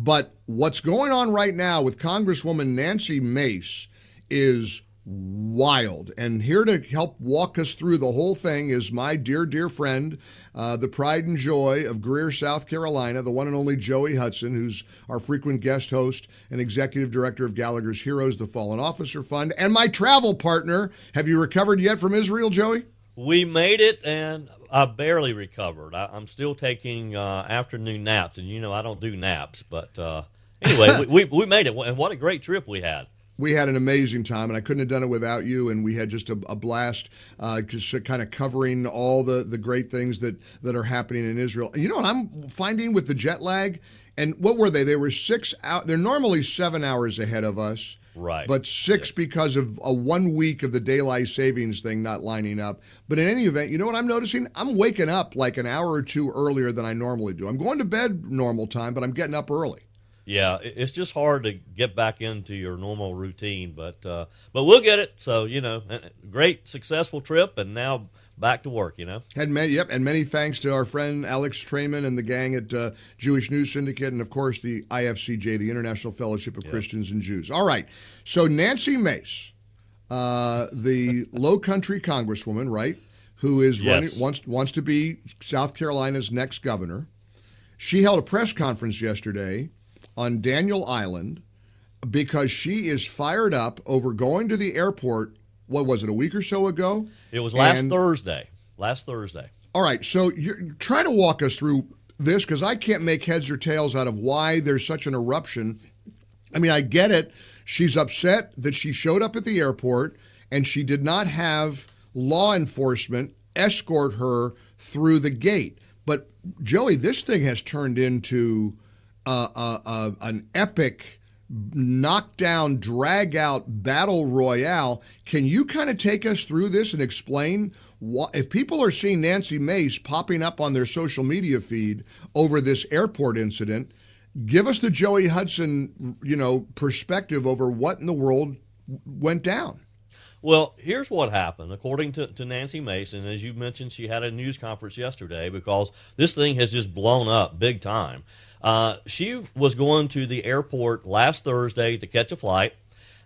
But what's going on right now with Congresswoman Nancy Mace is wild. And here to help walk us through the whole thing is my dear, dear friend, the pride and joy of Greer, South Carolina, the one and only Joey Hudson, who's our frequent guest host and executive director of Gallagher's Heroes, the Fallen Officer Fund, and my travel partner. Have you recovered yet from Israel, Joey? We made it, and I barely recovered. I'm still taking afternoon naps, and I don't do naps. But anyway, we made it, and what a great trip we had. We had an amazing time, and I couldn't have done it without you, and we had just a blast just kind of covering all the great things that are happening in Israel. You know what I'm finding with the jet lag? And what were they? They were 6 hours. They're normally 7 hours ahead of us. Right. But six because of a 1 week of the daylight savings thing not lining up. But in any event, you know what I'm noticing? I'm waking up like an hour or two earlier than I normally do. I'm going to bed normal time, but I'm getting up early. Yeah, it's just hard to get back into your normal routine, but we'll get it. So, great, successful trip, and now back to work, And many thanks to our friend Alex Trayman and the gang at Jewish News Syndicate, and of course the IFCJ, the International Fellowship of Christians and Jews. All right, so Nancy Mace, the Low Country Congresswoman, right, who is wants to be South Carolina's next governor. She held a press conference yesterday on Daniel Island because she is fired up over going to the airport. What was it, a week or so ago? It was last Thursday. All right, so you're trying to walk us through this because I can't make heads or tails out of why there's such an eruption. I mean, I get it. She's upset that she showed up at the airport and she did not have law enforcement escort her through the gate. But, Joey, this thing has turned into an epic knockdown, drag out battle royale. Can you kind of take us through this and explain what, if people are seeing Nancy Mace popping up on their social media feed over this airport incident, give us the Joey Hudson, perspective over what in the world went down. Well, here's what happened. According to Nancy Mace, and as you mentioned, she had a news conference yesterday because this thing has just blown up big time. She was going to the airport last Thursday to catch a flight,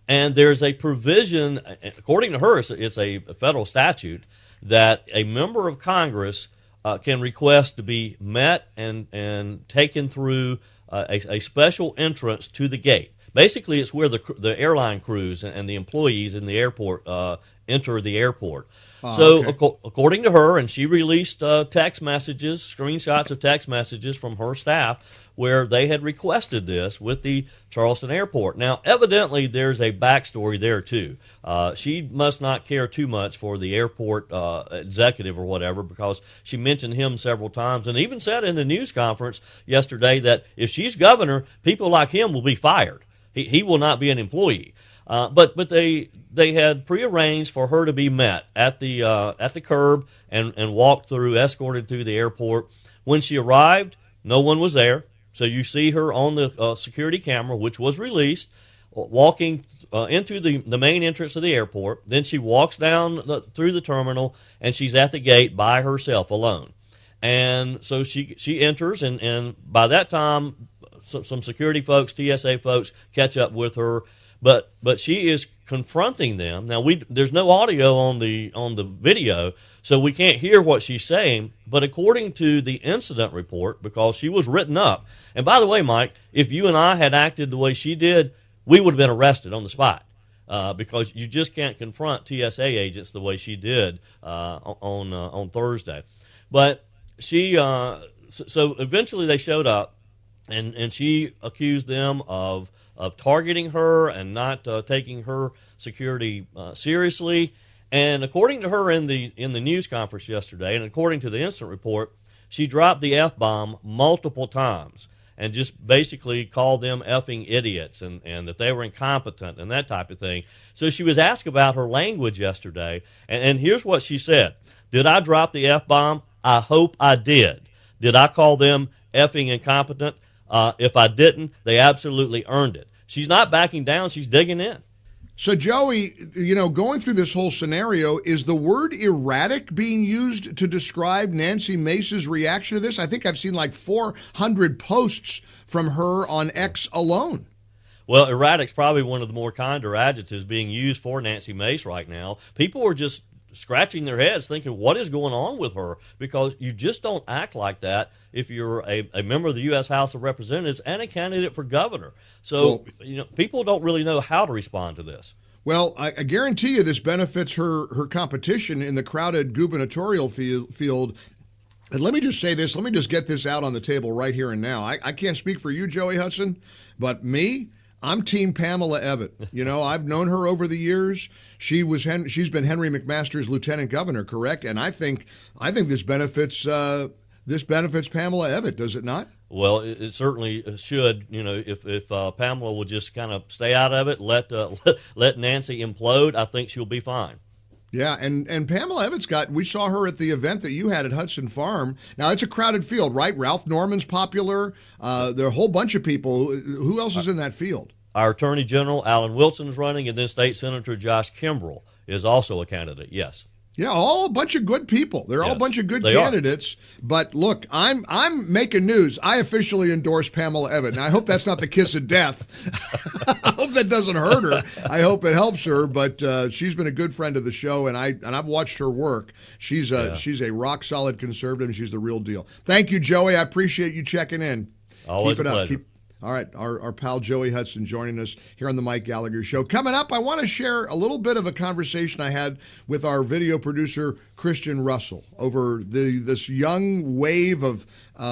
and there's a provision, according to her, it's a federal statute, that a member of Congress can request to be met and taken through a special entrance to the gate. Basically, it's where the airline crews and the employees in the airport enter the airport. According to her, and she released text messages, screenshots of text messages from her staff where they had requested this with the Charleston Airport. Now, evidently, there's a backstory there, too. She must not care too much for the airport executive or whatever because she mentioned him several times and even said in the news conference yesterday that if she's governor, people like him will be fired. He will not be an employee. But they had prearranged for her to be met at the curb and walked through, escorted through the airport. When she arrived, no one was there. So you see her on the security camera, which was released, walking into the main entrance of the airport. Then she walks down through the terminal, and she's at the gate by herself, alone. And so she enters, and by that time, some security folks, TSA folks, catch up with her. But she is confronting them. Now there's no audio on the video, so we can't hear what she's saying. But according to the incident report, because she was written up, and by the way, Mike, if you and I had acted the way she did, we would have been arrested on the spot because you just can't confront TSA agents the way she did on Thursday. But she so eventually they showed up, and she accused them of targeting her and not taking her security seriously. And according to her in the news conference yesterday, and according to the incident report, she dropped the F-bomb multiple times and just basically called them effing idiots and that they were incompetent and that type of thing. So she was asked about her language yesterday, and here's what she said. Did I drop the F-bomb? I hope I did. Did I call them effing incompetent? If I didn't, they absolutely earned it. She's not backing down. She's digging in. So, Joey, going through this whole scenario, is the word erratic being used to describe Nancy Mace's reaction to this? I think I've seen like 400 posts from her on X alone. Well, erratic's probably one of the more kinder adjectives being used for Nancy Mace right now. People are just scratching their heads thinking, what is going on with her? Because you just don't act like that if you're a member of the U.S. House of Representatives and a candidate for governor. So, people don't really know how to respond to this. Well, I guarantee you this benefits her competition in the crowded gubernatorial field. And let me just say this. Let me just get this out on the table right here and now. I can't speak for you, Joey Hudson, but me, I'm Team Pamela Evatt. I've known her over the years. She's been Henry McMaster's lieutenant governor, correct? And I think this benefits Pamela Evatt, does it not? Well, it certainly should. If Pamela will just kind of stay out of it, let Nancy implode, I think she'll be fine. Yeah, and Pamela Evatt's we saw her at the event that you had at Hudson Farm. Now, it's a crowded field, right? Ralph Norman's popular. There are a whole bunch of people. Who else is in that field? Our Attorney General, Alan Wilson, is running, and then State Senator Josh Kimbrell is also a candidate, yes. Yeah, all a bunch of good people. They're all a bunch of good candidates. But look, I'm making news. I officially endorse Pamela Evatt. And I hope that's not the kiss of death. I hope that doesn't hurt her. I hope it helps her. But she's been a good friend of the show, and I've watched her work. She's a rock solid conservative, and she's the real deal. Thank you, Joey. I appreciate you checking in. Always Keep it a up. pleasure. All right, our pal Joey Hudson joining us here on the Mike Gallagher Show. Coming up, I want to share a little bit of a conversation I had with our video producer, Christian Russell, over this young wave of